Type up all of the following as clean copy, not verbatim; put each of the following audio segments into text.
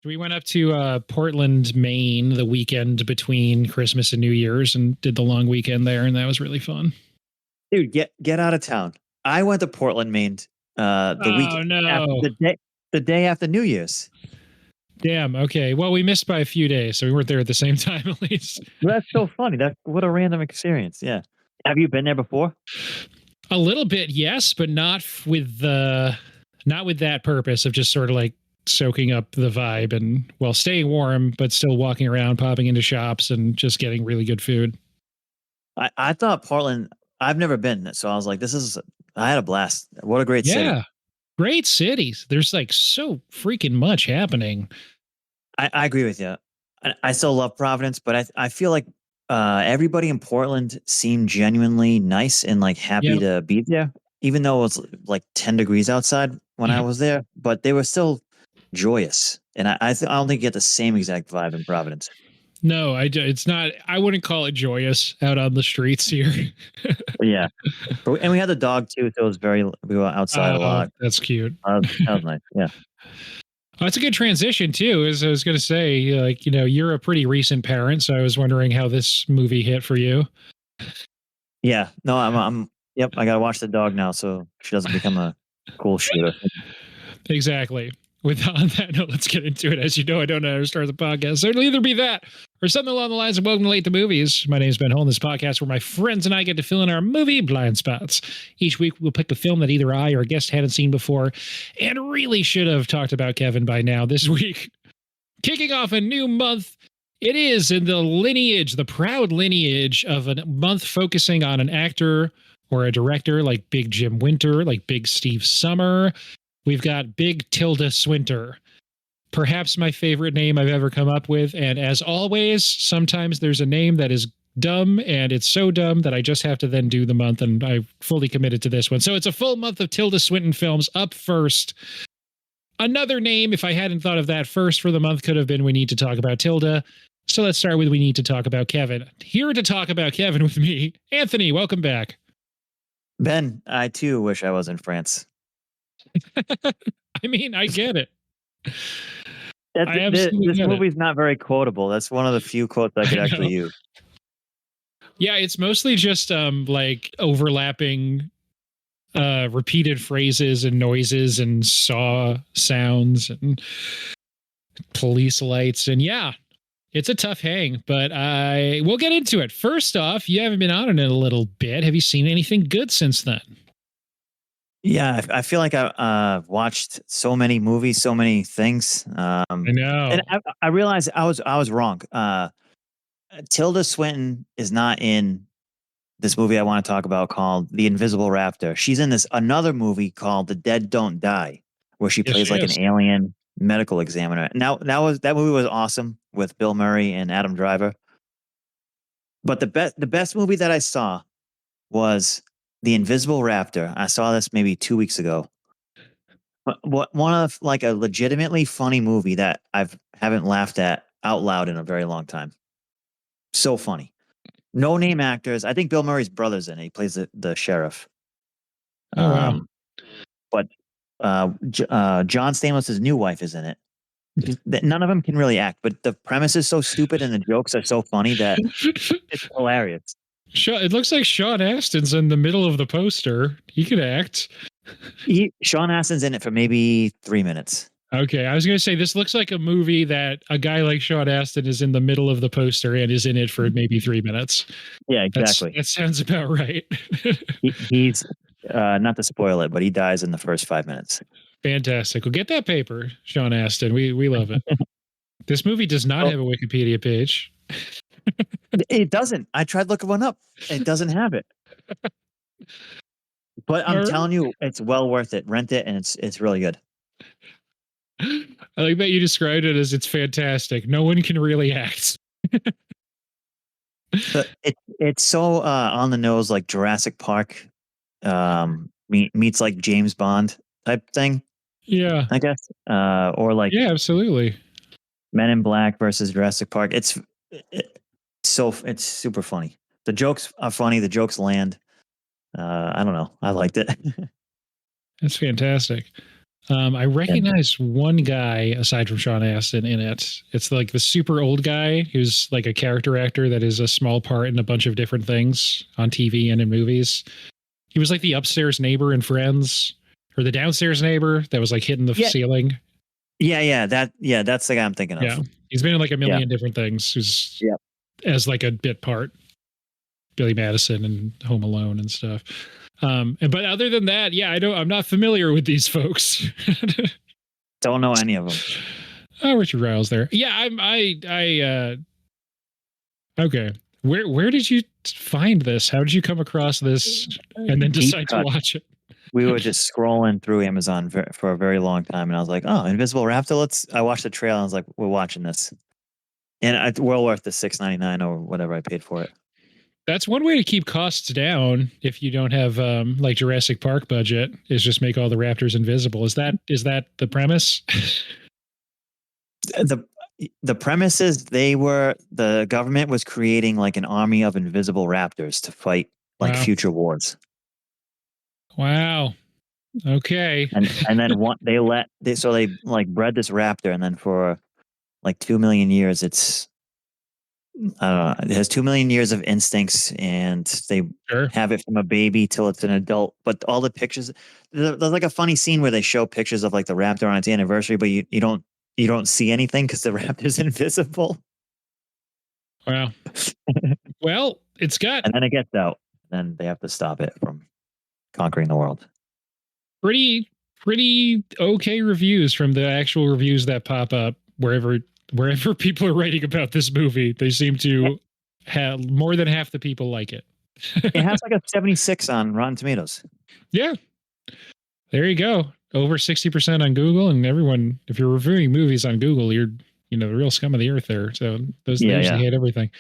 We went up to Portland, Maine the weekend between Christmas and New Year's and did the long weekend there, and that was really fun. Dude, get out of town. I went to Portland, Maine the day after New Year's. Damn. Okay. Well, we missed by a few days, so we weren't there at the same time, at least. That's so funny. What a random experience. Yeah. Have you been there before? A little bit, yes, but not with that purpose of just sort of like soaking up the vibe and staying warm, but still walking around, popping into shops, and just getting really good food. I thought Portland. I've never been, so I was like, I had a blast. What a great city. Great cities. There's like so freaking much happening. I agree with you. I still love Providence, but I feel like everybody in Portland seemed genuinely nice and like happy to be there, even though it was like 10 degrees outside when I was there, but they were still joyous. And I don't think you get the same exact vibe in Providence. No, it's not. I wouldn't call it joyous out on the streets here. Yeah. And we had the dog too. So we were outside a lot. That's cute. That was nice. Yeah. Oh, it's a good transition too. As I was going to say, like, you're a pretty recent parent, so I was wondering how this movie hit for you. Yeah. No, yep. I got to watch the dog now, so she doesn't become a cool shooter. Exactly. On that note, let's get into it. As you know, I don't know how to start the podcast. So it'll either be that or something along the lines of Welcome to Late to Movies. My name is Ben Holm. This podcast where my friends and I get to fill in our movie blind spots. Each week, we'll pick a film that either I or a guest hadn't seen before and really should have talked about Kevin by now. This week, kicking off a new month, it is in the proud lineage of a month focusing on an actor or a director like Big Jim Winter, like Big Steve Summer. We've got Big Tilda Swinter, perhaps my favorite name I've ever come up with. And as always, sometimes there's a name that is dumb, and it's so dumb that I just have to then do the month, and I fully committed to this one. So it's a full month of Tilda Swinton films. Up first, another name, if I hadn't thought of that first for the month, could have been We Need to Talk About Tilda. So let's start with We Need to Talk About Kevin. Here to talk about Kevin with me, Anthony, welcome back. Ben, I too wish I was in France. I mean, I get it. This movie's not very quotable. That's one of the few quotes I could actually use. Yeah, it's mostly just like overlapping repeated phrases and noises and saw sounds and police lights. And yeah, it's a tough hang, but we'll get into it. First off, you haven't been on it in a little bit. Have you seen anything good since then? Yeah, I feel like I've watched so many movies, so many things. I know, and I realized I was wrong. Tilda Swinton is not in this movie I want to talk about called The Invisible Raptor. She's in another movie called The Dead Don't Die, where she plays like an alien medical examiner. Now that movie was awesome with Bill Murray and Adam Driver. But the best movie that I saw was The Invisible Raptor. I saw this maybe 2 weeks ago. One of like a legitimately funny movie that haven't laughed at out loud in a very long time. So funny. No name actors. I think Bill Murray's brother's in it. He plays the sheriff. Oh, wow. But John Stamos' new wife is in it. None of them can really act, but the premise is so stupid and the jokes are so funny that it's hilarious. It looks like Sean Astin's in the middle of the poster. He could act. Sean Astin's in it for maybe 3 minutes. Okay, I was going to say, this looks like a movie that a guy like Sean Astin is in the middle of the poster and is in it for maybe 3 minutes. Yeah, exactly. That sounds about right. He's, not to spoil it, but he dies in the first 5 minutes. Fantastic. Well, get that paper, Sean Astin. We love it. This movie does not have a Wikipedia page. It doesn't. I tried looking one up. It doesn't have it. But I'm telling you, it's well worth it. Rent it, and it's really good. I like that you described it as it's fantastic. No one can really act. It's so on the nose, like Jurassic Park meets like James Bond type thing. Yeah, I guess. Or like absolutely. Men in Black versus Jurassic Park. It's super funny. The jokes are funny. The jokes land. I don't know. I liked it. That's fantastic. I recognize one guy aside from Sean Astin in it. It's like the super old guy who's like a character actor that is a small part in a bunch of different things on TV and in movies. He was like the upstairs neighbor in Friends, or the downstairs neighbor that was like hitting the ceiling. Yeah, that's the guy I'm thinking of. Yeah, he's been in like a million different things. Who's as like a bit part. Billy Madison and Home Alone and stuff. But other than that, I'm not familiar with these folks. Don't know any of them. Oh, Richard Riles there. Yeah, okay. Where did you find this? How did you come across this and then decide to watch it? We were just scrolling through Amazon for a very long time, and I was like, "Oh, Invisible Raptor." I watched the trailer, and I was like, "We're watching this," and it's well worth the $6.99 or whatever I paid for it. That's one way to keep costs down if you don't have like Jurassic Park budget, is just make all the raptors invisible. Is that the premise? The premise is the government was creating like an army of invisible raptors to fight like future wars. Wow. Okay. And then they like bred this raptor, and then for like 2 million years it has 2 million years of instincts, and they have it from a baby till it's an adult. But all the pictures, there's like a funny scene where they show pictures of like the raptor on its anniversary, but you don't see anything because the raptor's invisible. Wow. Well, it's got, and then it gets out. Then they have to stop it from conquering the world. Pretty okay reviews from the actual reviews that pop up wherever people are writing about this movie. They seem to have more than half the people like it. It has like a 76 on Rotten Tomatoes. Yeah. There you go. Over 60% on Google, and everyone, if you're reviewing movies on Google, you're the real scum of the earth there. So they usually hate everything.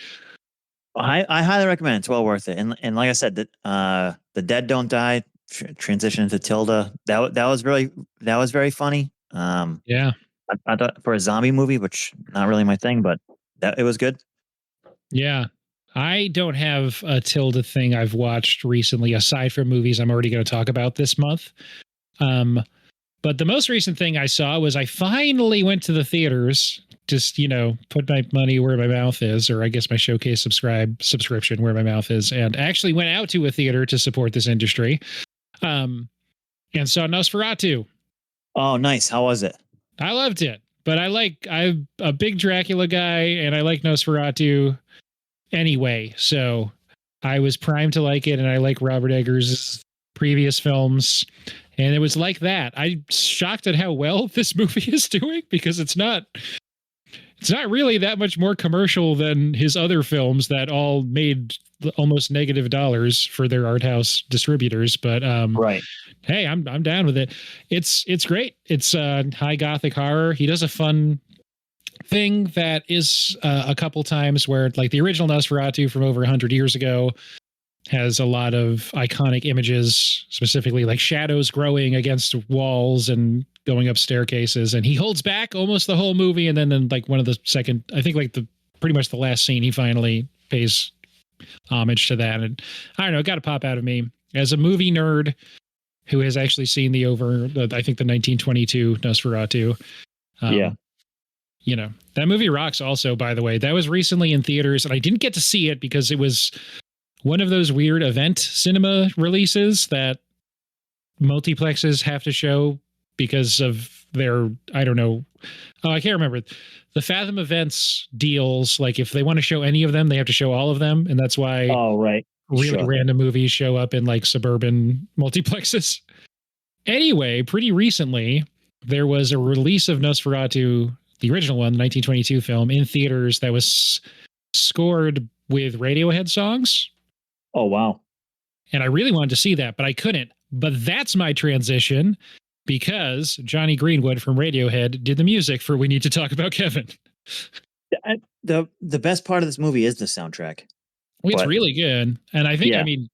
I highly recommend it. It's well worth it. And like I said, the dead don't die. Transition to Tilda. That was very funny. Yeah. I thought for a zombie movie, which not really my thing, but it was good. Yeah. I don't have a Tilda thing I've watched recently aside from movies I'm already going to talk about this month. But the most recent thing I saw was I finally went to the theaters, just, put my money where my mouth is, or I guess my showcase subscription where my mouth is, and actually went out to a theater to support this industry. And saw Nosferatu. Oh, nice. How was it? I loved it, but I'm a big Dracula guy, and I like Nosferatu anyway. So I was primed to like it, and I like Robert Eggers' previous films, and it was like that. I'm shocked at how well this movie is doing, because it's not really that much more commercial than his other films that all made almost negative dollars for their art house distributors. But right. Hey, I'm down with it. It's great. It's high gothic horror. He does a fun thing that is a couple times where, like, the original Nosferatu from over 100 years ago has a lot of iconic images, specifically like shadows growing against walls and going up staircases. And he holds back almost the whole movie. And then in like one of the second, I think like pretty much the last scene, he finally pays homage to that. And I don't know, it got to pop out of me as a movie nerd who has actually seen the 1922 Nosferatu. That movie rocks also, by the way. That was recently in theaters, and I didn't get to see it because it was one of those weird event cinema releases that multiplexes have to show because of their, I don't know. Oh, I can't remember. The Fathom Events deals, like if they want to show any of them, they have to show all of them. And that's why really random movies show up in like suburban multiplexes. Anyway, pretty recently, there was a release of Nosferatu, the original one, the 1922 film, in theaters that was scored with Radiohead songs. Oh, wow. And I really wanted to see that, but I couldn't. But that's my transition, because Johnny Greenwood from Radiohead did the music for We Need to Talk About Kevin. The best part of this movie is the soundtrack. It's really good. And I think, I mean,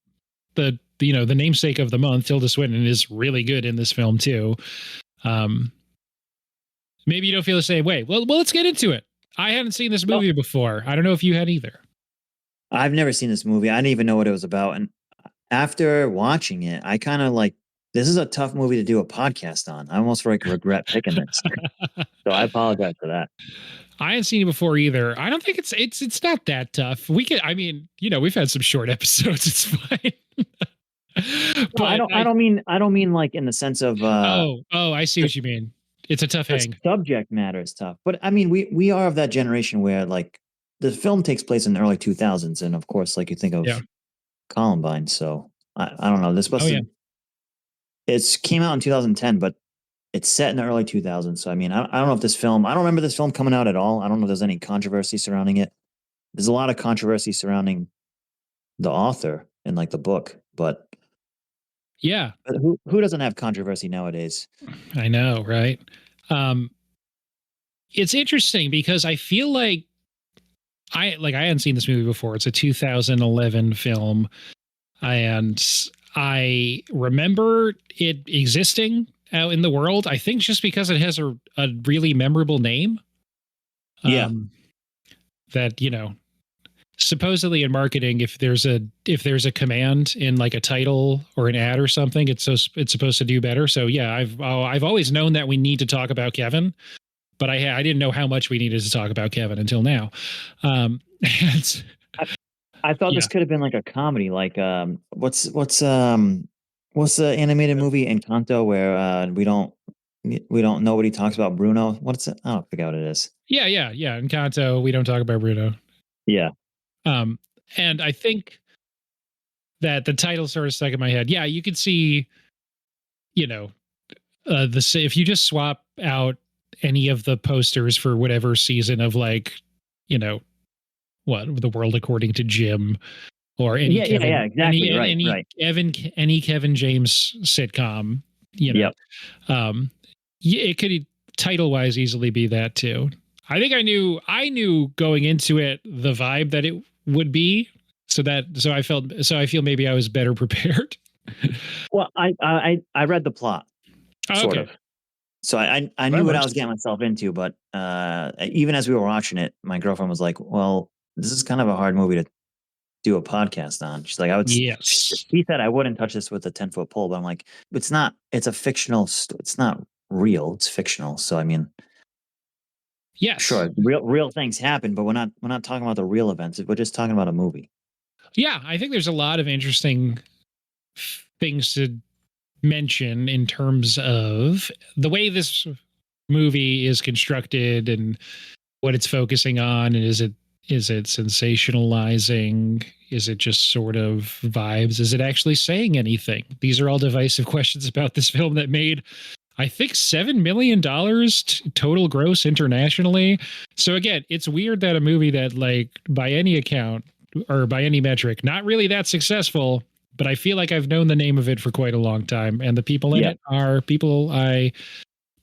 the namesake of the month, Tilda Swinton, is really good in this film too. Maybe you don't feel the same way. Well, let's get into it. I hadn't seen this movie before. I don't know if you had either. I've never seen this movie. I didn't even know what it was about. And after watching it, I kind of like This is a tough movie to do a podcast on. I almost regret picking this. So I apologize for that. I hadn't seen it before either. I don't think it's not that tough. We could, I mean, we've had some short episodes. It's fine. No, I don't mean like in the sense of I see what you mean. It's a tough hang. Subject matter is tough. But I mean, we are of that generation where like the film takes place in the early 2000s, and of course, like you think of Columbine. So I don't know. This it's came out in 2010, but it's set in the early 2000s. So I mean, I don't know if this film. I don't remember this film coming out at all. I don't know if there's any controversy surrounding it. There's a lot of controversy surrounding the author and like the book, but yeah, who doesn't have controversy nowadays? I know, right? It's interesting because I feel like I hadn't seen this movie before. It's a 2011 film, and I remember it existing out in the world. I think just because it has a really memorable name. That supposedly in marketing, if there's a command in like a title or an ad or something, it's supposed to do better. So yeah, I've always known that we need to talk about Kevin, but I didn't know how much we needed to talk about Kevin until now. And I thought this could have been like a comedy, like what's the animated movie Encanto where nobody talks about Bruno? What's it? I don't forget what it is. Yeah. Encanto. We don't talk about Bruno. Yeah. And I think that the title sort of stuck in my head. Yeah, you could see, if you just swap out any of the posters for whatever season of like, what The World According to Jim, or any exactly, any Kevin James sitcom, it could title wise easily be that too. I think I knew going into it the vibe that it would be, so I feel maybe I was better prepared. Well, I read the plot, sort of. So I knew what I was getting myself into, but even as we were watching it, my girlfriend was like, "Well, this is kind of a hard movie to do a podcast on." She's like, He said I wouldn't touch this with a 10-foot pole, but I'm like, it's not. It's a fictional. It's not real. It's fictional. So I mean, yes, sure, real things happen, but we're not talking about the real events. We're just talking about a movie. Yeah, I think there's a lot of interesting things to mention in terms of the way this movie is constructed and what it's focusing on. And is it sensationalizing? Is it just sort of vibes? Is it actually saying anything? These are all divisive questions about this film that made, I think, $7 million total gross internationally. So again, it's weird that a movie that, like, by any account or by any metric, not really that successful, but I feel like I've known the name of it for quite a long time. And the people in it are people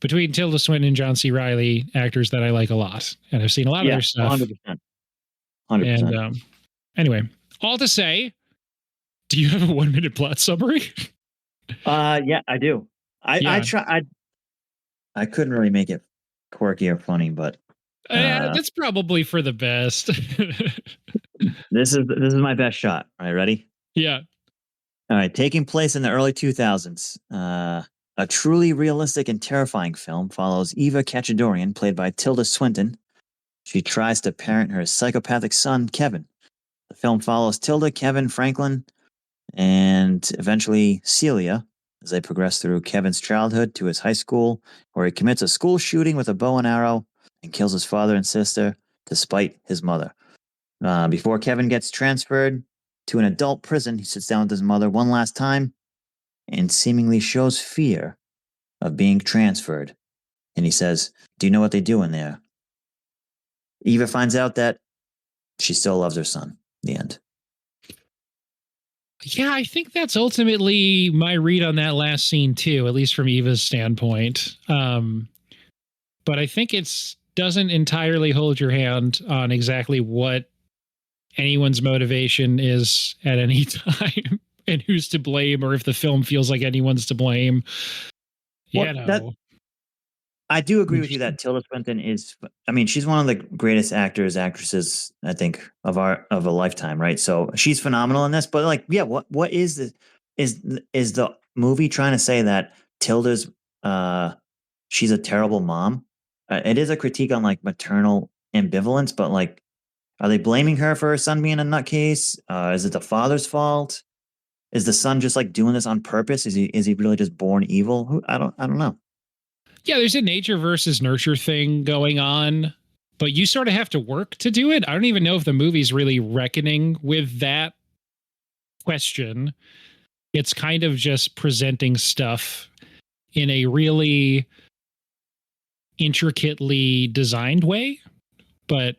between Tilda Swinton and John C. Reilly, actors that I like a lot. And I've seen a lot of their stuff. 100%. And anyway, all to say, do you have a 1-minute plot summary? Yeah, I do. I couldn't really make it quirky or funny, but that's probably for the best. This is my best shot. All right, ready? Yeah. All right, taking place in the early 2000s, a truly realistic and terrifying film follows Eva Cachadorian, played by Tilda Swinton. She tries to parent her psychopathic son, Kevin. The film follows Tilda, Kevin, Franklin, and eventually Celia as they progress through Kevin's childhood to his high school, where he commits a school shooting with a bow and arrow and kills his father and sister despite his mother. Before Kevin gets transferred to an adult prison, he sits down with his mother one last time and seemingly shows fear of being transferred. And he says, "Do you know what they do in there?" Eva finds out that she still loves her son. The end. Yeah, I think that's ultimately my read on that last scene too, at least from Eva's standpoint. But I think it doesn't entirely hold your hand on exactly what anyone's motivation is at any time and who's to blame, or if the film feels like anyone's to blame. I do agree with you that Tilda Swinton she's one of the greatest actresses, I think, of a lifetime, right? So she's phenomenal in this, but like, yeah, what is the movie trying to say that Tilda's she's a terrible mom? It is a critique on like maternal ambivalence, but like, are they blaming her for her son being a nutcase? Is it the father's fault? Is the son just like doing this on purpose? Is he really just born evil? I don't know. Yeah, there's a nature versus nurture thing going on, but you sort of have to work to do it. I don't even know if the movie's really reckoning with that question. It's kind of just presenting stuff in a really intricately designed way, but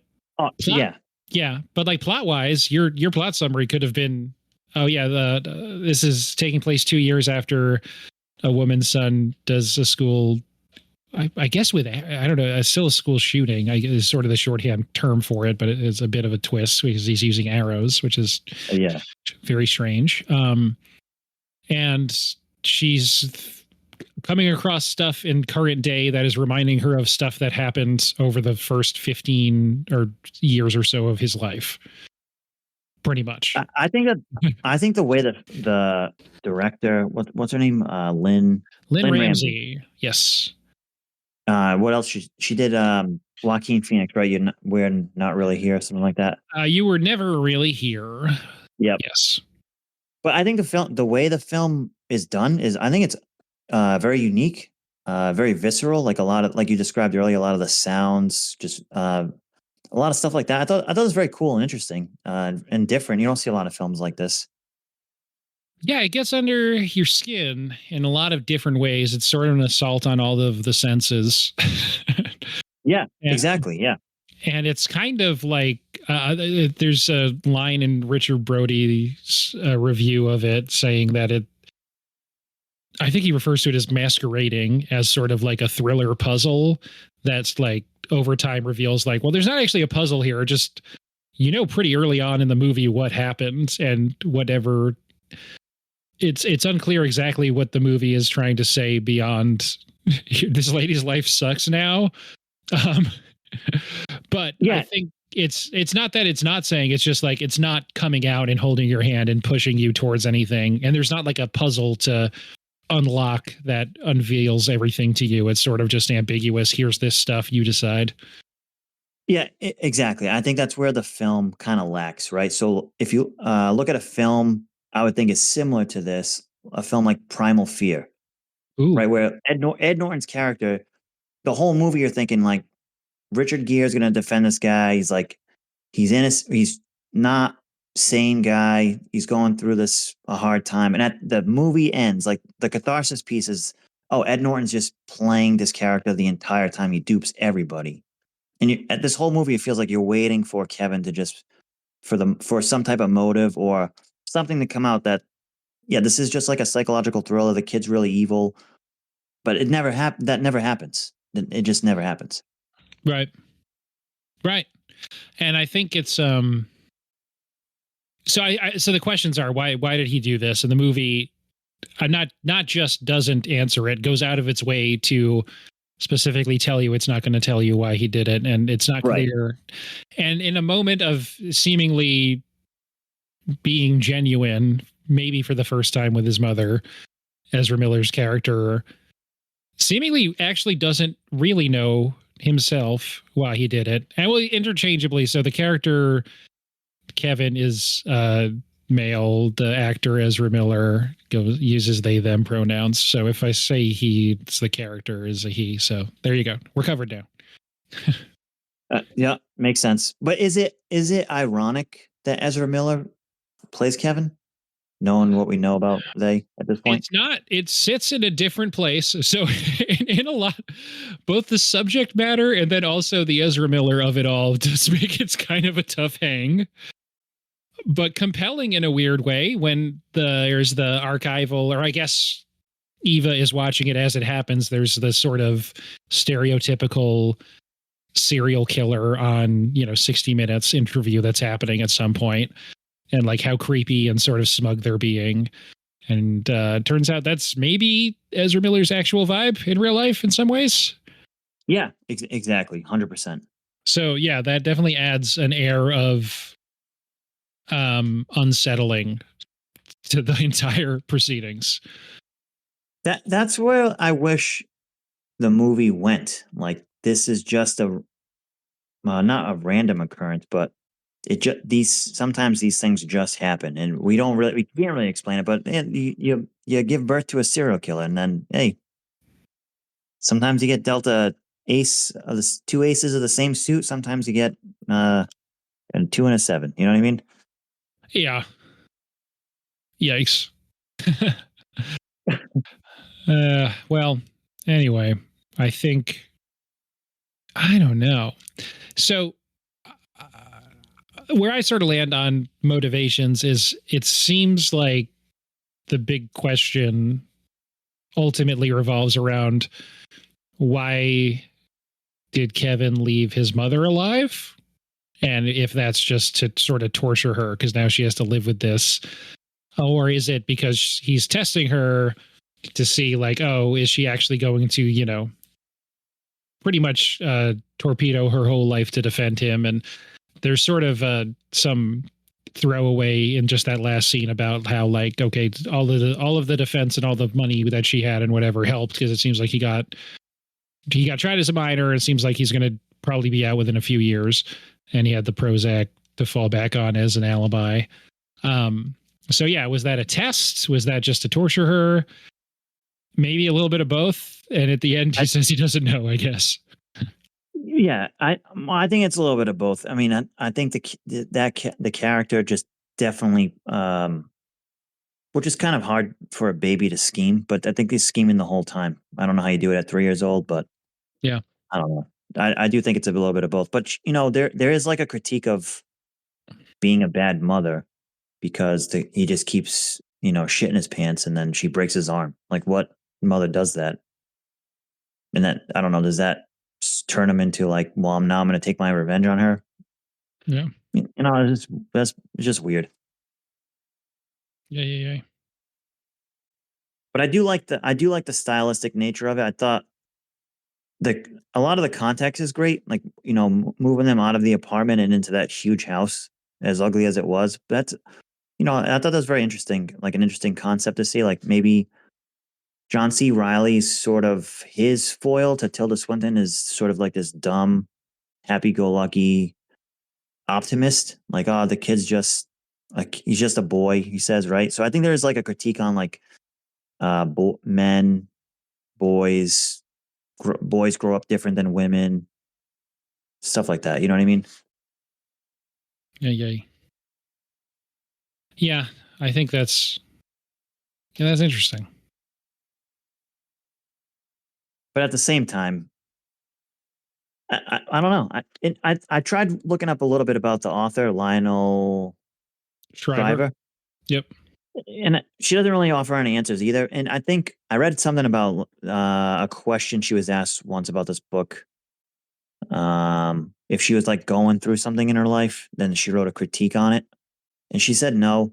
Yeah. yeah, but like plot wise, your plot summary could have been, oh yeah, this is taking place 2 years after a woman's son does a school, I guess with, I don't know, still a school shooting. Is sort of the shorthand term for it, but it is a bit of a twist because he's using arrows, which is very strange. And she's coming across stuff in current day that is reminding her of stuff that happened over the first 15 or years or so of his life. Pretty much. I think the way that the director, what's her name? Lynne Ramsay. Yes. What else? She did Joaquin Phoenix, right? We're not really here, something like that. You were never really here. Yep. Yes. But I think the way the film is done is, I think it's very unique, very visceral. Like a lot of, like you described earlier, a lot of the sounds, just a lot of stuff like that. I thought it was very cool and interesting and different. You don't see a lot of films like this. Yeah, it gets under your skin in a lot of different ways. It's sort of an assault on all of the senses. Yeah, exactly. Yeah. And it's kind of like there's a line in Richard Brody's review of it saying that I think he refers to it as masquerading as sort of like a thriller puzzle that's like over time reveals like, well, there's not actually a puzzle here. Just, pretty early on in the movie what happened and whatever. It's unclear exactly what the movie is trying to say beyond this lady's life sucks now. But yeah. I think it's not that it's not saying, it's just like it's not coming out and holding your hand and pushing you towards anything. And there's not like a puzzle to unlock that unveils everything to you. It's sort of just ambiguous. Here's this stuff, you decide. Yeah, exactly. I think that's where the film kind of lacks, right? So if you look at a film, I would think is similar to this, a film like Primal Fear. Ooh. Right? Where Ed Norton's character, the whole movie you're thinking like, Richard Gere's going to defend this guy. He's like, he's not sane guy. He's going through a hard time. And at the movie ends, like the catharsis piece is, oh, Ed Norton's just playing this character the entire time. He dupes everybody. And at this whole movie, it feels like you're waiting for Kevin to just, for some type of motive or something to come out that, yeah, this is just like a psychological thriller. The kid's really evil, but it never happened. That never happens. It just never happens. Right. And I think it's so so the questions are why did he do this? And the movie not just doesn't answer it, goes out of its way to specifically tell you it's not going to tell you why he did it, and it's not clear. Right. And in a moment of seemingly being genuine, maybe for the first time with his mother, Ezra Miller's character seemingly actually doesn't really know himself why he did it. And well, interchangeably, so the character Kevin is male, the actor Ezra Miller uses they them pronouns. So if I say he, it's the character is a he. So there you go, we're covered now. Yeah, makes sense. But is it ironic that Ezra Miller plays Kevin, knowing what we know about they at this point? It's not. It sits in a different place. So in a lot, both the subject matter and then also the Ezra Miller of it all does make it kind of a tough hang, but compelling in a weird way when there's the archival, or I guess Eva is watching it as it happens. There's the sort of stereotypical serial killer on, 60 Minutes interview that's happening at some point, and like how creepy and sort of smug they're being. And turns out that's maybe Ezra Miller's actual vibe in real life in some ways. Yeah, exactly. 100%. So yeah, that definitely adds an air of unsettling to the entire proceedings. That's where I wish the movie went. Like this is just a not a random occurrence, but these sometimes these things just happen, and we can't really explain it. But man, you give birth to a serial killer, and then hey, sometimes you get dealt a ace of the two aces of the same suit. Sometimes you get a 2 and a 7. You know what I mean? Yeah. Yikes. Well, anyway, I think I don't know. So where I sort of land on motivations is it seems like the big question ultimately revolves around why did Kevin leave his mother alive? And if that's just to sort of torture her because now she has to live with this, or is it because he's testing her to see like, oh, is she actually going to, pretty much torpedo her whole life to defend him? And there's sort of some throwaway in just that last scene about how like, okay, all of the defense and all the money that she had and whatever helped because it seems like he got tried as a minor. It seems like he's going to probably be out within a few years, and he had the Prozac to fall back on as an alibi. So yeah, was that a test? Was that just to torture her? Maybe a little bit of both. And at the end, he says he doesn't know, I guess. Yeah, I think it's a little bit of both. I mean, I think the character just definitely, which is kind of hard for a baby to scheme, but I think he's scheming the whole time. I don't know how you do it at 3 years old, but yeah, I don't know. I do think it's a little bit of both. But there is like a critique of being a bad mother because he just keeps shitting his pants and then she breaks his arm. Like what mother does that? And that I don't know. Does that turn him into like, well, I'm going to take my revenge on her? yeah, It's just weird. yeah. But I do like the stylistic nature of it. I thought a lot of the context is great. Like moving them out of the apartment and into that huge house, as ugly as it was. But that's I thought that was very interesting. Like an interesting concept to see. Like maybe John C. Reilly's sort of his foil to Tilda Swinton is sort of like this dumb, happy-go-lucky optimist. Like, oh, the kid's just like he's just a boy. He says, right. So I think there's like a critique on like men, boys, boys grow up different than women, stuff like that. You know what I mean? Yeah. Yeah, I think that's interesting. But at the same time, I don't know. I tried looking up a little bit about the author Lionel Shriver. Shriver, Yep. and she doesn't really offer any answers either. And I think I read something about a question she was asked once about this book. If she was like going through something in her life, then she wrote a critique on it, and she said no.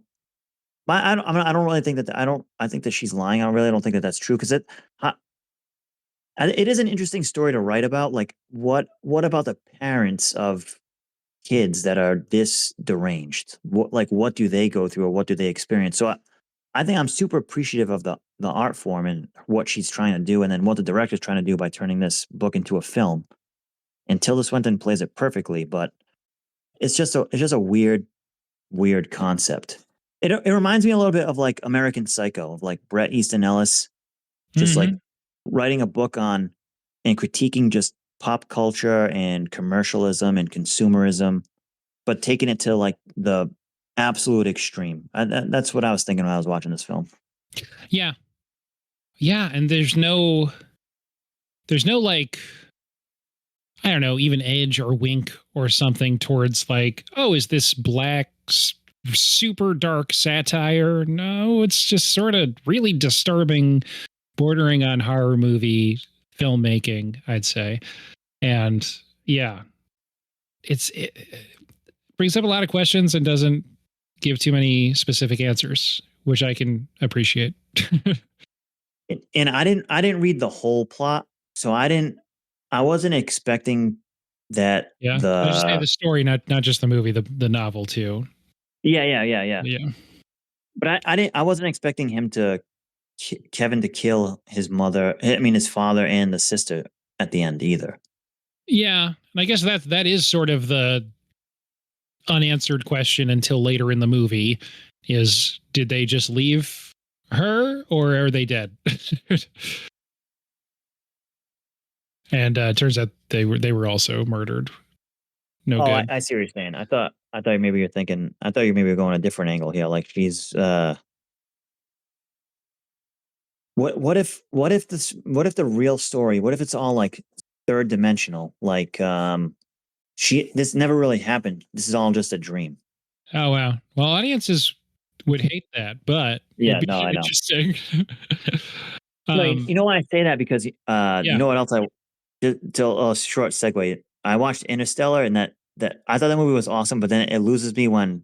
But I don't really think that. I think that she's lying. I don't think that that's true because it is an interesting story to write about. Like what about the parents of kids that are this deranged? What do they go through or what do they experience? So I think I'm super appreciative of the art form and what she's trying to do, and then what the director's trying to do by turning this book into a film. And Tilda Swinton plays it perfectly, but it's just a weird concept. It reminds me a little bit of like American Psycho, of like Bret Easton Ellis, just like writing a book on and critiquing just pop culture and commercialism and consumerism, but taking it to like the absolute extreme. That's what I was thinking when I was watching this film. Yeah. And there's no like, I don't know, even edge or wink or something towards like, oh, is this black super dark satire? No, it's just sort of really disturbing, bordering on horror movie filmmaking, I'd say. And yeah, it brings up a lot of questions and doesn't give too many specific answers, which I can appreciate. And I didn't read the whole plot, so I wasn't expecting that Yeah, I just say the story, not just the movie, the novel too. yeah. Yeah. But I wasn't expecting him to Kevin to kill his mother. I mean, his father and the sister at the end either. Yeah, and I guess that is sort of the unanswered question until later in the movie: is did they just leave her, or are they dead? And turns out they were also murdered. No Oh, good. I see what you're saying. I thought maybe you're thinking. I thought you maybe were going a different angle here. Like she's. What if the real story? What if it's all like third dimensional? Like this never really happened. This is all just a dream. Oh wow. Well, audiences would hate that, but Yeah, it'd be no, I know. interesting. No, you know why I say that? Because you Yeah. know what else to a short segue. I watched Interstellar and that I thought that movie was awesome, but then it loses me when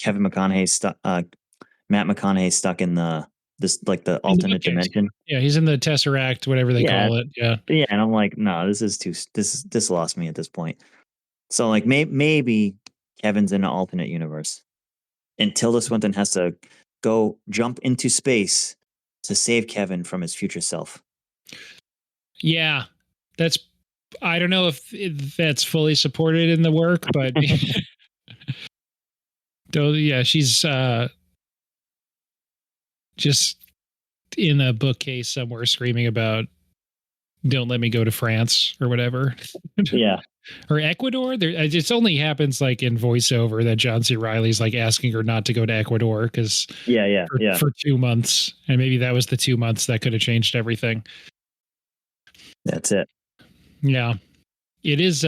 Kevin McConaughey stuck Matt McConaughey stuck in the In the alternate bookcase. dimension. Yeah, he's in the Tesseract, whatever they Yeah, call it. Yeah. yeah, and I'm like, no, this lost me at this point. So like maybe Kevin's in an alternate universe, and Tilda Swinton has to go jump into space to save Kevin from his future self. Yeah. That's I don't know if that's fully supported in the work, but though yeah, she's just in a bookcase somewhere screaming about "Don't let me go to France" or whatever. Yeah, Or Ecuador. There, it only happens like in voiceover that John C. Reilly's like asking her not to go to Ecuador because yeah. for 2 months, and maybe that was the 2 months that could have changed everything. That's it. Yeah, it is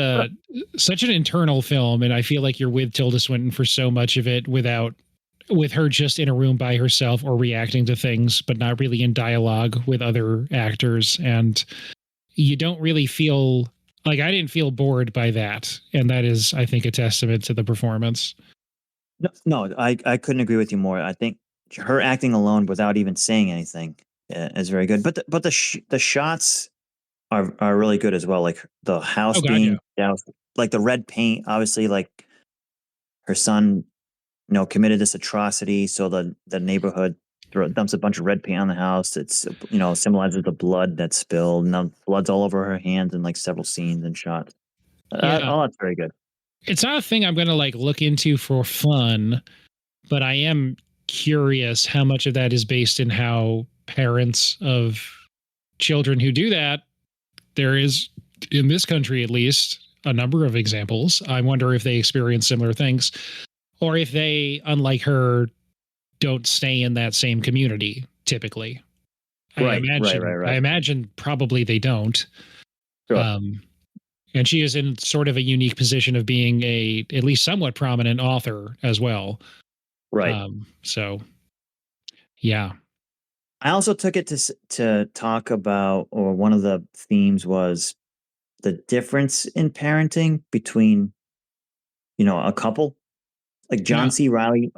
such an internal film, and I feel like you're with Tilda Swinton for so much of it with her just in a room by herself or reacting to things, but not really in dialogue with other actors, and you don't really feel like I didn't feel bored by that. And that is, I think, a testament to the performance. No, I couldn't agree with you more. I think her acting alone, without even saying anything, is very good. But the shots are really good as well. Like the Oh house God, yeah. being doused, like the red paint. Obviously, like her son, committed this atrocity. So the neighborhood dumps a bunch of red paint on the house. It's symbolizes the blood that's spilled. Now blood's all over her hands in like several scenes and shots. Yeah. Oh, that's very good. It's not a thing I'm going to like look into for fun, but I am curious how much of that is based in how parents of children who do that, there is in this country, at least, a number of examples. I wonder if they experience similar things or if they, unlike her, don't stay in that same community typically. Right. I imagine probably they don't. Sure. And she is in sort of a unique position of being a at least somewhat prominent author as well. Right. So, yeah. I also took it to talk about, or one of the themes was the difference in parenting between, a couple. Like John Yeah. C. Reilly.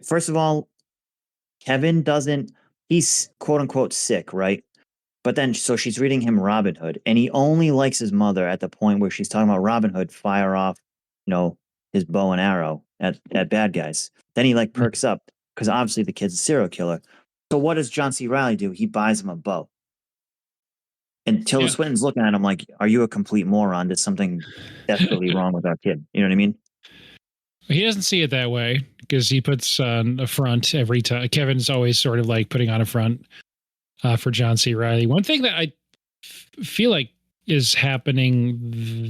First of all, Kevin doesn't. He's quote unquote sick, right? But then, so she's reading him Robin Hood, and he only likes his mother at the point where she's talking about Robin Hood fire off, his bow and arrow at bad guys. Then he like perks up because obviously the kid's a serial killer. So what does John C. Reilly do? He buys him a bow. And Tilda Swinton's looking at him like, "Are you a complete moron? There's something desperately wrong with our kid." You know what I mean? He doesn't see it that way because he puts on a front every time. Kevin's always sort of like putting on a front for John C. Reilly. One thing that I feel like is happening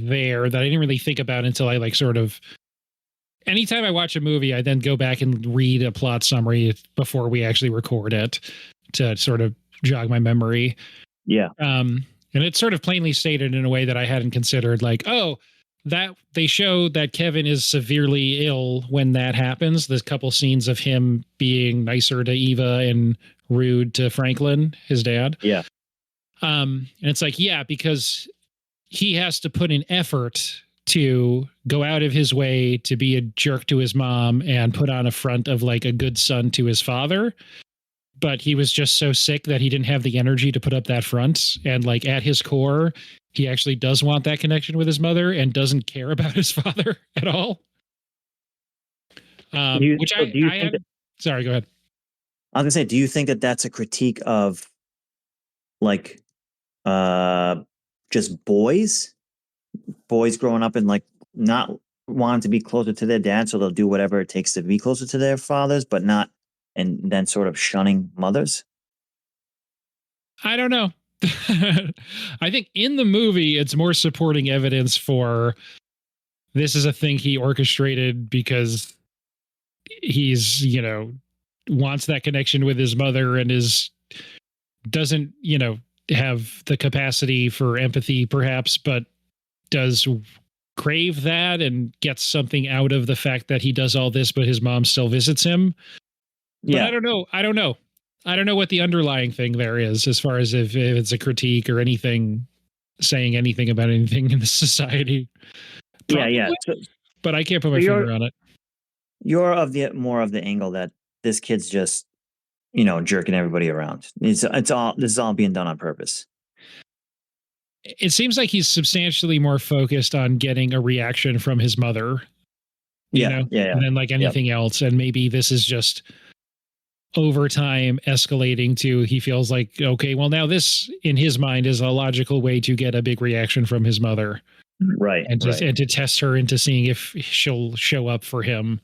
there that I didn't really think about until I like sort of anytime I watch a movie, I then go back and read a plot summary before we actually record it to sort of jog my memory. Yeah. And it's sort of plainly stated in a way that I hadn't considered, like, oh, that they show that Kevin is severely ill when that happens. There's a couple scenes of him being nicer to Eva and rude to Franklin, his dad. Yeah. And it's like, yeah, because he has to put an effort to go out of his way to be a jerk to his mom and put on a front of like a good son to his father. But he was just so sick that he didn't have the energy to put up that front. And like at his core, he actually does want that connection with his mother and doesn't care about his father at all. Which sorry, go ahead. I was gonna say, do you think that that's a critique of like just boys growing up and like not wanting to be closer to their dad, so they'll do whatever it takes to be closer to their fathers, but not, and then sort of shunning mothers? I don't know. I think in the movie, it's more supporting evidence for this is a thing he orchestrated because he's, wants that connection with his mother and doesn't, have the capacity for empathy perhaps, but does crave that and gets something out of the fact that he does all this, but his mom still visits him. But I don't know. I don't know what the underlying thing there is as far as if it's a critique or anything, saying anything about anything in the society. Probably, Yeah. So, but I can't put my finger on it. You're of the more of the angle that this kid's just, jerking everybody around. This is all being done on purpose. It seems like he's substantially more focused on getting a reaction from his mother, than like anything else. And maybe this is just over time escalating to, he feels like, okay, well now this in his mind is a logical way to get a big reaction from his mother. Right. And to test her into seeing if she'll show up for him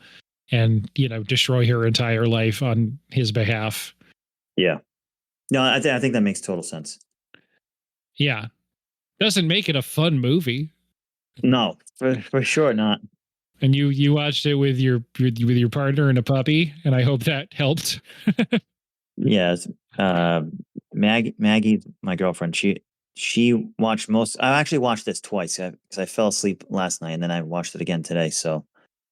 and, destroy her entire life on his behalf. Yeah. No, I think that makes total sense. Yeah. Doesn't make it a fun movie. No, for sure not. And you watched it with your partner and a puppy, and I hope that helped. Yes. Maggie, my girlfriend, she watched most. I actually watched this twice because I fell asleep last night and then I watched it again today. So,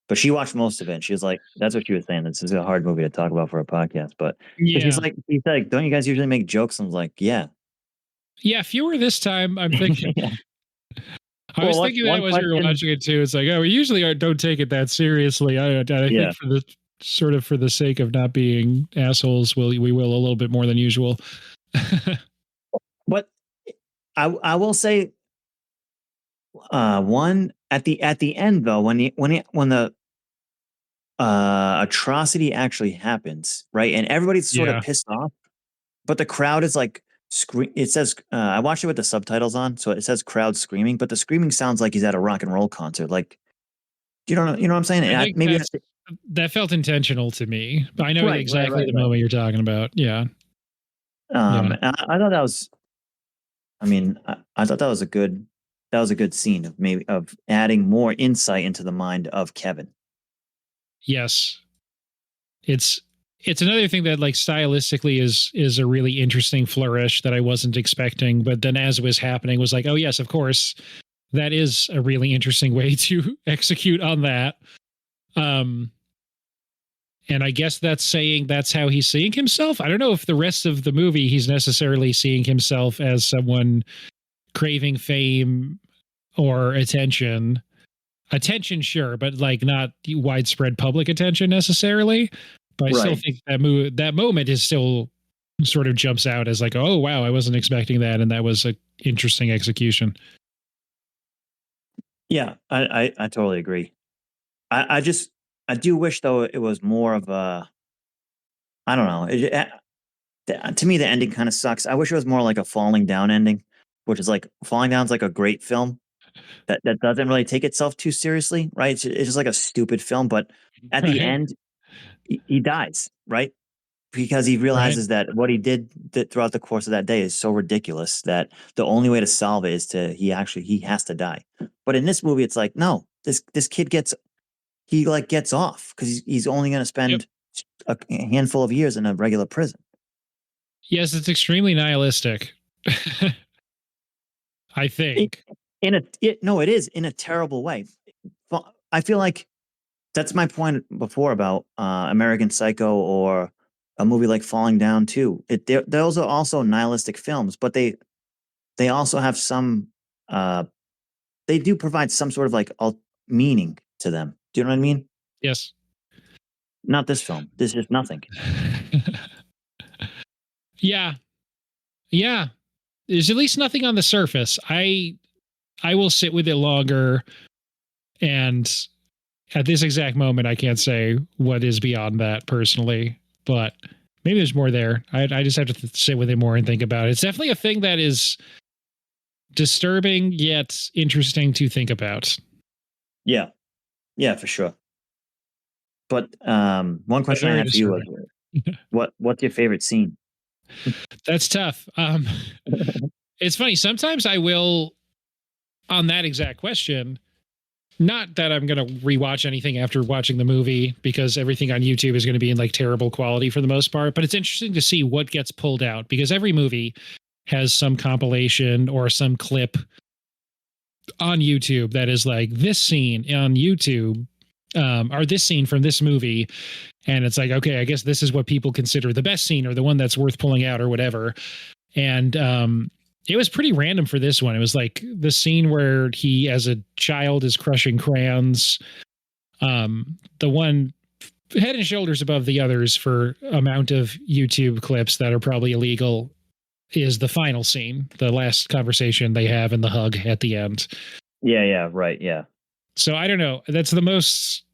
but she watched most of it. And she was like, "That's what she was saying. This is a hard movie to talk about for a podcast." But she's like, "He said, don't you guys usually make jokes?" I was like, "Yeah, fewer this time." I'm thinking. I was thinking that as we were watching it too. It's like, we usually don't take it that seriously. I think for the sake of not being assholes, we will a little bit more than usual. But I will say, one at the end though, when the atrocity actually happens, right, and everybody's sort of pissed off, but the crowd is like. It says I watched it with the subtitles on, so it says crowd screaming, but the screaming sounds like he's at a rock and roll concert. Like, you know what I'm saying? Maybe that felt intentional to me. I know exactly the moment you're talking about. Yeah. I thought that was. I mean, I thought that was a good scene of adding more insight into the mind of Kevin. Yes, it's another thing that like stylistically is a really interesting flourish that I wasn't expecting, but then as it was happening was like, oh yes, of course, that is a really interesting way to execute on that. And I guess that's saying that's how he's seeing himself. I don't know if the rest of the movie he's necessarily seeing himself as someone craving fame or attention. Attention, sure, but like not widespread public attention necessarily. But I still think that moment is still sort of jumps out as like, oh wow, I wasn't expecting that, and that was an interesting execution. Yeah, I totally agree. I do wish though it was more of a. I don't know. To me, the ending kind of sucks. I wish it was more like a falling down ending, which is like Falling Down's like a great film that doesn't really take itself too seriously, right? It's just like a stupid film, but at the end, he dies, right? Because he realizes that what he did throughout the course of that day is so ridiculous that the only way to solve it is he has to die. But in this movie, it's like, no, this kid gets off because he's only going to spend a handful of years in a regular prison. Yes, it's extremely nihilistic. I think it is in a terrible way. I feel like that's my point before about American Psycho or a movie like Falling Down too. Those are also nihilistic films, but they also have some. They do provide some sort of like meaning to them. Do you know what I mean? Yes. Not this film. This is nothing. Yeah. There's at least nothing on the surface. I will sit with it longer, and at this exact moment, I can't say what is beyond that personally, but maybe there's more there. I just have to sit with it more and think about it. It's definitely a thing that is disturbing yet interesting to think about. Yeah, yeah, for sure. But one question I Very have for you disturbing. is, what's your favorite scene? That's tough. It's funny. Sometimes I will, on that exact question, not that I'm going to rewatch anything after watching the movie because everything on YouTube is going to be in like terrible quality for the most part. But it's interesting to see what gets pulled out because every movie has some compilation or some clip on YouTube that is like this scene on YouTube, or this scene from this movie. And it's like, okay, I guess this is what people consider the best scene or the one that's worth pulling out or whatever. And it was pretty random for this one. It was like the scene where he, as a child, is crushing crayons. The one head and shoulders above the others for amount of YouTube clips that are probably illegal is the final scene, the last conversation they have in the hug at the end. Yeah, right, yeah. So I don't know. That's the most,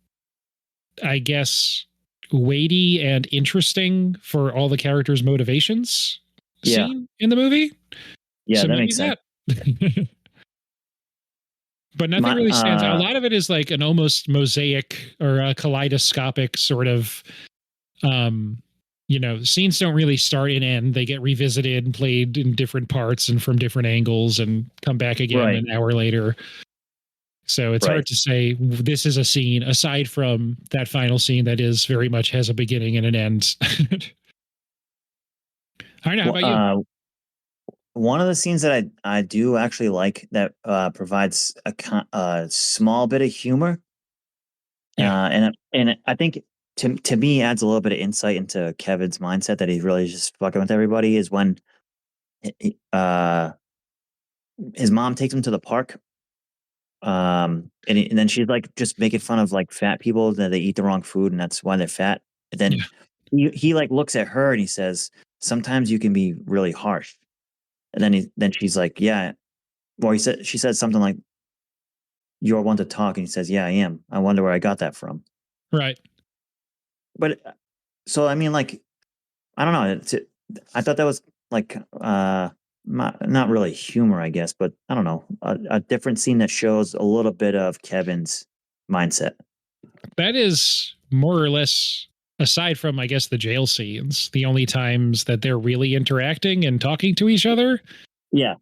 I guess, weighty and interesting for all the characters' motivations scene in the movie. Yeah, So that maybe makes sense. that. But nothing really stands out. A lot of it is like an almost mosaic or a kaleidoscopic sort of, scenes don't really start and end. They get revisited and played in different parts and from different angles and come back again an hour later. So it's hard to say this is a scene aside from that final scene that is very much has a beginning and an end. I don't know. How about you? One of the scenes that I do actually like that provides a small bit of humor. And I think to me adds a little bit of insight into Kevin's mindset that he's really just fucking with everybody is when his mom takes him to the park. And then she's like just making fun of like fat people that they eat the wrong food and that's why they're fat. And then he like looks at her and he says, "Sometimes you can be really harsh." And then she's like, "Yeah." Or she said something like, "You're one to talk," and he says, "Yeah, I am. I wonder where I got that from." Right. But so I mean, like, I don't know. I thought that was like not really humor, I guess, but I don't know, a different scene that shows a little bit of Kevin's mindset. That is more or less, aside from, I guess, the jail scenes, the only times that they're really interacting and talking to each other. Yeah.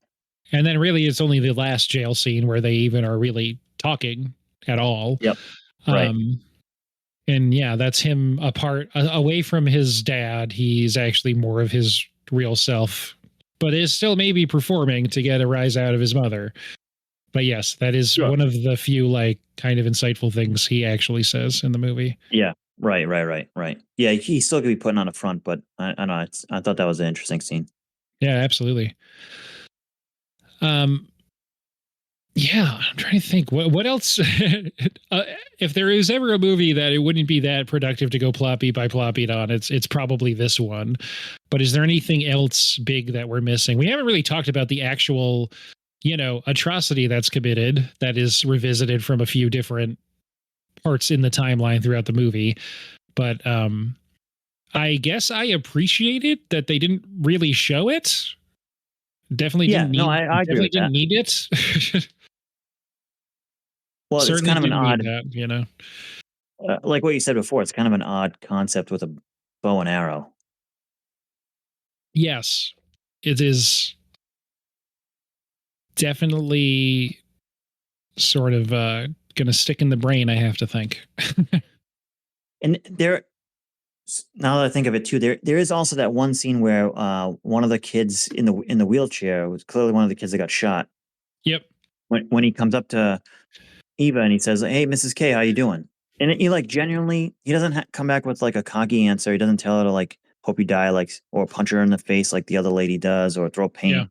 And then really it's only the last jail scene where they even are really talking at all. Yep. Right. And yeah, that's him apart, away from his dad. He's actually more of his real self, but is still maybe performing to get a rise out of his mother. But yes, that is one of the few like kind of insightful things he actually says in the movie. Yeah. Right. Yeah, he still could be putting on a front, but I don't know. I thought that was an interesting scene. Yeah, absolutely. Yeah, I'm trying to think what else. If there is ever a movie that it wouldn't be that productive to go plot beat by plot beat on, it's probably this one. But is there anything else big that we're missing? We haven't really talked about the actual, atrocity that's committed that is revisited from a few different parts in the timeline throughout the movie. But I guess I appreciated that they didn't really show it. Definitely didn't need. No, I agree with didn't that. need it. Well, certainly it's kind of an odd, that, like what you said before. It's kind of an odd concept with a bow and arrow. Yes, it is definitely sort of going to stick in the brain, I have to think. And now that I think of it too, there is also that one scene where one of the kids in the wheelchair was clearly one of the kids that got shot. Yep. When he comes up to Eva and he says, "Hey, Mrs. K, how you doing?" And he like genuinely, he doesn't come back with like a cocky answer. He doesn't tell her to like hope you die, like, or punch her in the face like the other lady does, or throw paint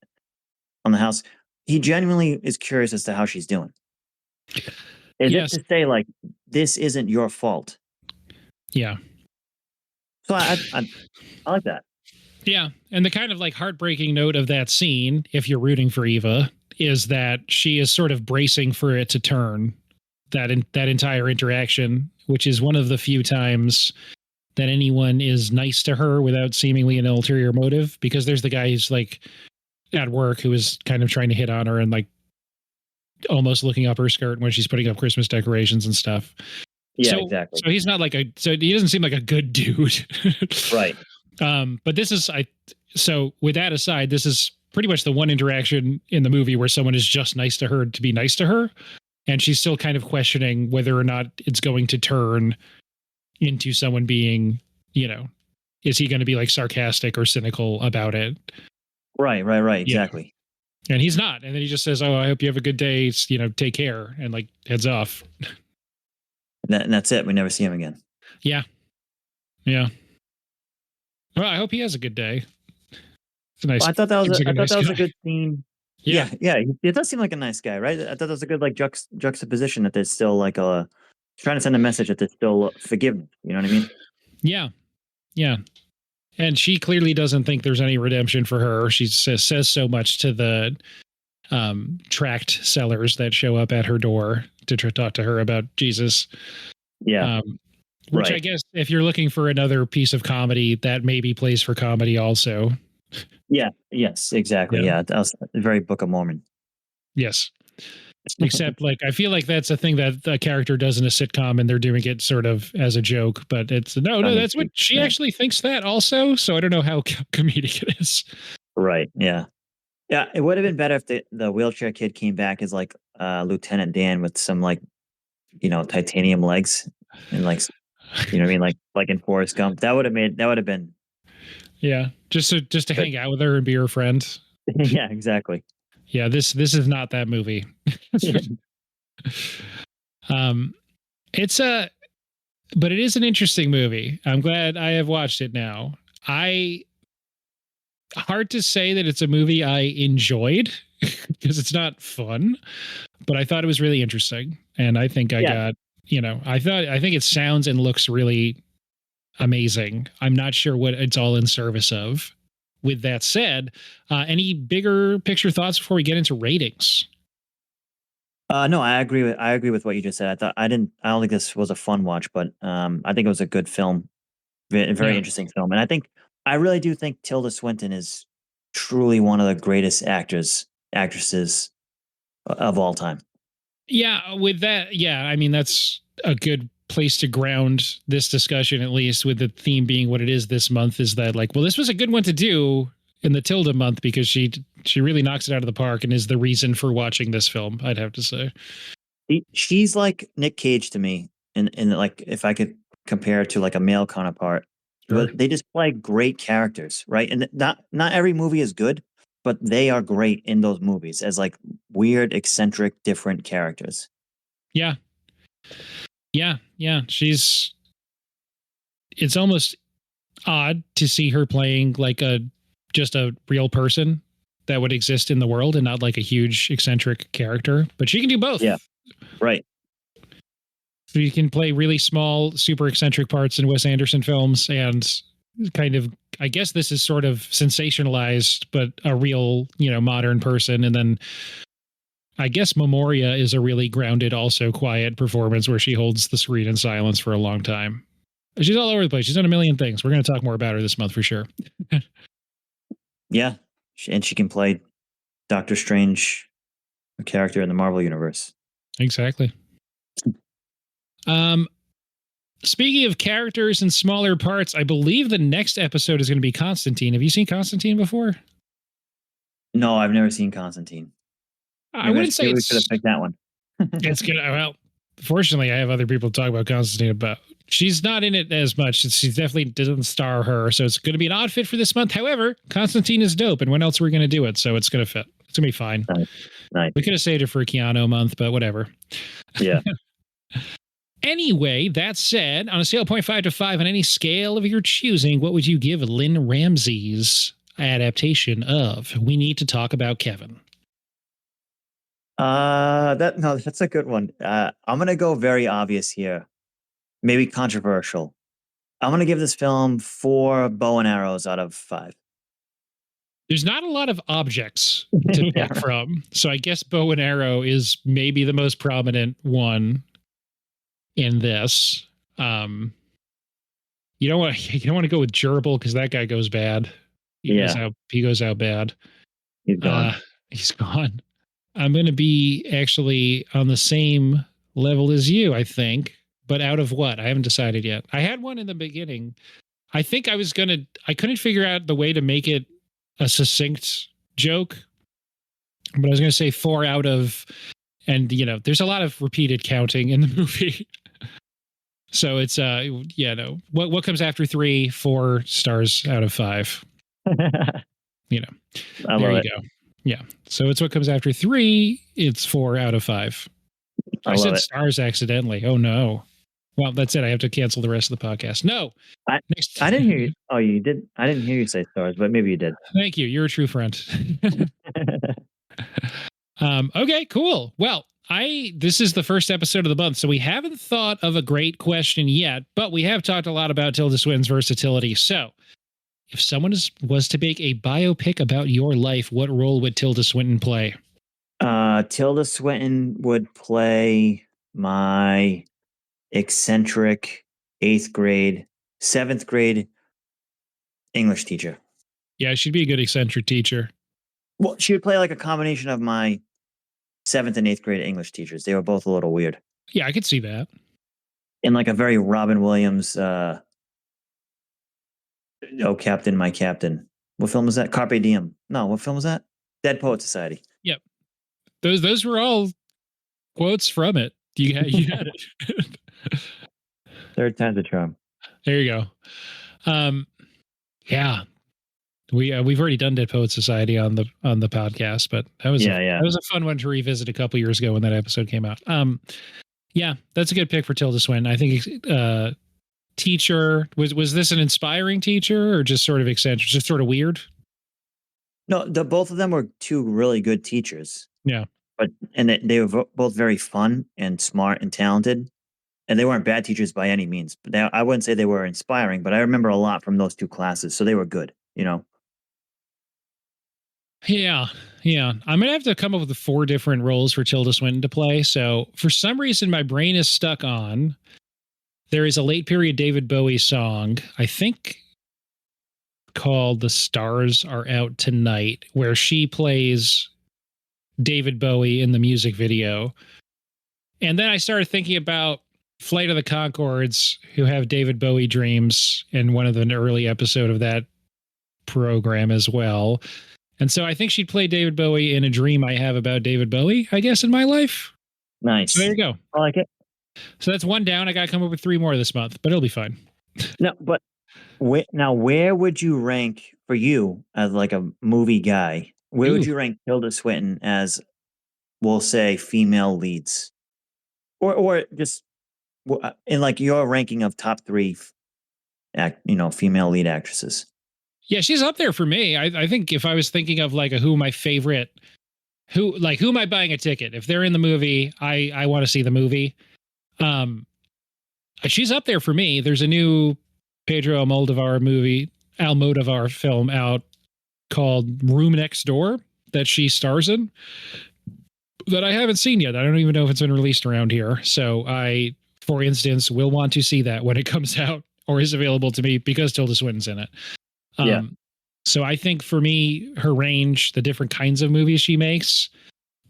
on the house. He genuinely is curious as to how she's doing. As if to say, like, this isn't your fault. Yeah. So I like that. Yeah. And the kind of like heartbreaking note of that scene, if you're rooting for Eva, is that she is sort of bracing for it to turn, that entire interaction, which is one of the few times that anyone is nice to her without seemingly an ulterior motive, because there's the guy who's like at work who is kind of trying to hit on her and like almost looking up her skirt when she's putting up Christmas decorations and stuff. Yeah, so, exactly. So he's not like so he doesn't seem like a good dude. Right. But this is, so with that aside, this is pretty much the one interaction in the movie where someone is just nice to her to be nice to her. And she's still kind of questioning whether or not it's going to turn into someone being, is he going to be like sarcastic or cynical about it? Right. Exactly. Yeah. And he's not. And then he just says, "Oh, I hope you have a good day. Take care," and like heads off. And that's it. We never see him again. Yeah. Yeah. Well, I hope he has a good day. It's a nice. Well, I thought that was a good scene. Yeah. It does seem like a nice guy, right? I thought that was a good like juxtaposition that there's still like trying to send a message that there's still forgiveness. You know what I mean? Yeah. Yeah. And she clearly doesn't think there's any redemption for her. She says so much to the tract sellers that show up at her door to talk to her about Jesus. Yeah. Which I guess if you're looking for another piece of comedy, that maybe plays for comedy also. Yeah. Yes, exactly. Yeah. That was a very Book of Mormon. Yes. Except like, I feel like that's a thing that a character does in a sitcom and they're doing it sort of as a joke, but it's no, that's what she actually thinks that also. So I don't know how comedic it is. Right. Yeah. Yeah. It would have been better if the wheelchair kid came back as like Lieutenant Dan with some like, titanium legs and like, you know what I mean? Like in Forrest Gump. That would have been. Yeah. Just to hang out with her and be her friend. Yeah, exactly. Yeah, this is not that movie. But it is an interesting movie. I'm glad I have watched it now. Hard to say that it's a movie I enjoyed because it's not fun, but I thought it was really interesting. And I think I got, I think it sounds and looks really amazing. I'm not sure what it's all in service of. With that said, any bigger picture thoughts before we get into ratings? No, I agree with what you just said. I don't think this was a fun watch, but I think it was a good film, very interesting film, and I really do think Tilda Swinton is truly one of the greatest actresses of all time. Yeah, with that, I mean that's a good place to ground this discussion, at least with the theme being what it is this month, is that like, well, this was a good one to do in the Tilda month because she really knocks it out of the park and is the reason for watching this film, I'd have to say. She's like Nick Cage to me, and like if I could compare it to like a male counterpart. Sure. They just play great characters, right? And not every movie is good, but they are great in those movies as like weird, eccentric, different characters. Yeah. It's almost odd to see her playing like just a real person that would exist in the world and not like a huge eccentric character, but she can do both. Yeah. Right. So you can play really small, super eccentric parts in Wes Anderson films and kind of, I guess this is sort of sensationalized, but a real, modern person. And then I guess Memoria is a really grounded, also quiet performance where she holds the screen in silence for a long time. She's all over the place. She's done a million things. We're going to talk more about her this month for sure. Yeah. And she can play Doctor Strange, a character in the Marvel Universe. Exactly. Speaking of characters and smaller parts, I believe the next episode is going to be Constantine. Have you seen Constantine before? No, I've never seen Constantine. I wouldn't say we could have picked that one. It's good. Well, fortunately, I have other people to talk about Constantine about. She's not in it as much. She definitely doesn't star her, so it's going to be an odd fit for this month. However, Constantine is dope, and when else are we going to do it? So it's going to fit. It's going to be fine. Nice. We could have saved it for a Keanu month, but whatever. Yeah. Anyway, that said, on a scale of 0.5 to 5 on any scale of your choosing, what would you give Lynne Ramsay's adaptation of We Need to Talk About Kevin? That's a good one. I'm gonna go very obvious here, maybe controversial. I'm gonna give this film 4 bow and arrows out of 5. There's not a lot of objects to pick from, so I guess bow and arrow is maybe the most prominent one in this. You don't want to go with Gerbil because that guy goes bad. He goes out bad. He's gone. He's gone. I'm going to be actually on the same level as you, I think, but out of what? I haven't decided yet. I had one in the beginning. I think I couldn't figure out the way to make it a succinct joke, but I was going to say 4 out of, and there's a lot of repeated counting in the movie. So it's, what comes after 3, 4 stars out of 5, there you go. Yeah. So it's what comes after 3. It's 4 out of 5. I said stars accidentally. Oh no. Well, that's it. I have to cancel the rest of the podcast. No. I didn't hear you. Oh, you did. I didn't hear you say stars, but maybe you did. Thank you. You're a true friend. Okay, cool. Well, this is the first episode of the month, so we haven't thought of a great question yet, but we have talked a lot about Tilda Swinton's versatility. So if someone was to make a biopic about your life, what role would Tilda Swinton play? Tilda Swinton would play my eccentric 7th grade English teacher. Yeah, she'd be a good eccentric teacher. Well, she would play like a combination of my 7th and 8th grade English teachers. They were both a little weird. Yeah, I could see that. In like a very Robin Williams, Oh, Captain, My Captain. What film was that? Carpe Diem. No, what film was that? Dead Poet Society. Yep. Those were all quotes from it. You had it. Third time's a charm. There you go. Yeah. We've already done Dead Poet Society on the podcast, but that was that was a fun one to revisit a couple years ago when that episode came out. Yeah, that's a good pick for Tilda Swinton. I think teacher was this an inspiring teacher or just sort of eccentric, just sort of weird? No, both of them were 2 really good teachers. Yeah, and they were both very fun and smart and talented, and they weren't bad teachers by any means. But I wouldn't say they were inspiring, but I remember a lot from those 2 classes, so they were good. Yeah. I'm gonna have to come up with 4 different roles for Tilda Swinton to play. So for some reason, my brain is stuck on. There is a late period David Bowie song, I think, called "The Stars Are Out Tonight," where she plays David Bowie in the music video. And then I started thinking about Flight of the Conchords, who have David Bowie dreams in one of the early episode of that program as well. And so I think she'd play David Bowie in a dream I have about David Bowie, I guess, in my life. Nice. So there you go. I like it. So that's 1 down. I got to come up with 3 more this month, but it'll be fine. No, but where would you rank for you as like a movie guy? Where would you rank Tilda Swinton as, we'll say, female leads, or just in like your ranking of top 3, female lead actresses? Yeah, she's up there for me. I think if I was thinking of like who my favorite, who am I buying a ticket? If they're in the movie, I want to see the movie. She's up there for me. There's a new Pedro Almodovar film out called Room Next Door that she stars in that I haven't seen yet. I don't even know if it's been released around here. So I, for instance, will want to see that when it comes out or is available to me because Tilda Swinton's in it. So I think for me, her range, the different kinds of movies she makes.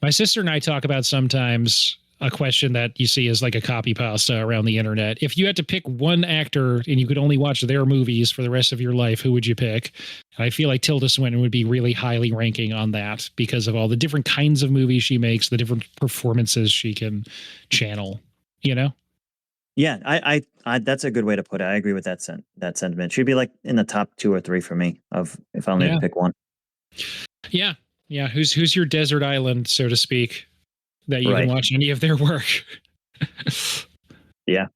My sister and I talk about sometimes a question that you see as like a copy pasta around the internet. If you had to pick one actor and you could only watch their movies for the rest of your life, who would you pick? And I feel like Tilda Swinton would be really highly ranking on that because of all the different kinds of movies she makes, the different performances she can channel, Yeah, I that's a good way to put it. I agree with that sentiment. She'd be like in the top 2 or 3 for me of if I only had to pick one. Yeah. Who's your desert island, so to speak, that you can watch any of their work? Yeah.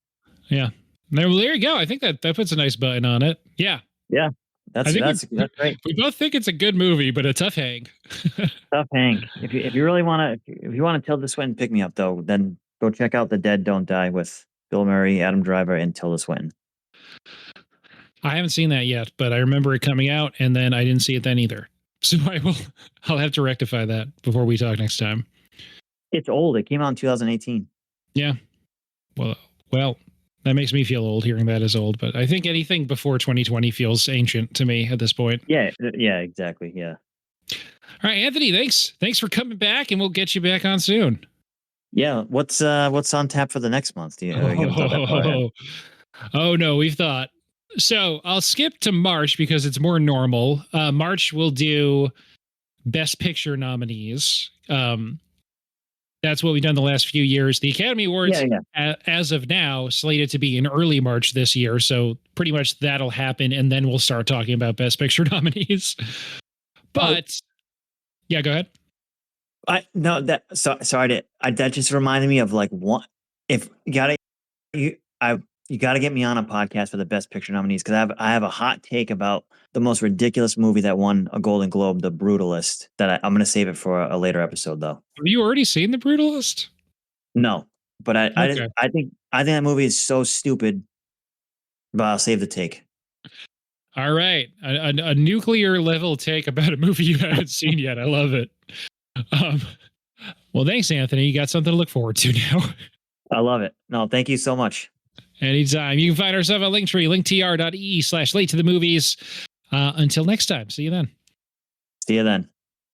There you go. I think that puts a nice button on it. Yeah. That's great. We both think it's a good movie, but a tough hang. Tough hang. If you really want to Tilda Swinton pick me up though, then go check out The Dead Don't Die with Bill Murray, Adam Driver, and Tilda Swinton. I haven't seen that yet, but I remember it coming out, and then I didn't see it then either. So I'll have to rectify that before we talk next time. It's old. It came out in 2018. Yeah. Well, That makes me feel old hearing that is old, but I think anything before 2020 feels ancient to me at this point. Yeah, exactly. Yeah. All right, Anthony, thanks. Thanks for coming back, and we'll get you back on soon. Yeah. What's on tap for the next month? You haven't thought that far ahead? Oh no, we've thought. So I'll skip to March because it's more normal. March we'll do Best Picture nominees. That's what we've done the last few years. The Academy Awards, as of now, slated to be in early March this year. So pretty much that'll happen, and then we'll start talking about Best Picture nominees. But yeah, go ahead. That just reminded me of like one. If you gotta get me on a podcast for the Best Picture nominees, because I have a hot take about the most ridiculous movie that won a Golden Globe, The Brutalist. That I'm going to save it for a later episode, though. Have you already seen The Brutalist? No, but I think that movie is so stupid. But I'll save the take. All right, a nuclear level take about a movie you haven't seen yet. I love it. Well, thanks, Anthony. You got something to look forward to now. I love it. No, thank you so much. Anytime. You can find ourselves on Linktree, linktr.ee/late to the movies. Until next time. See you then. See you then.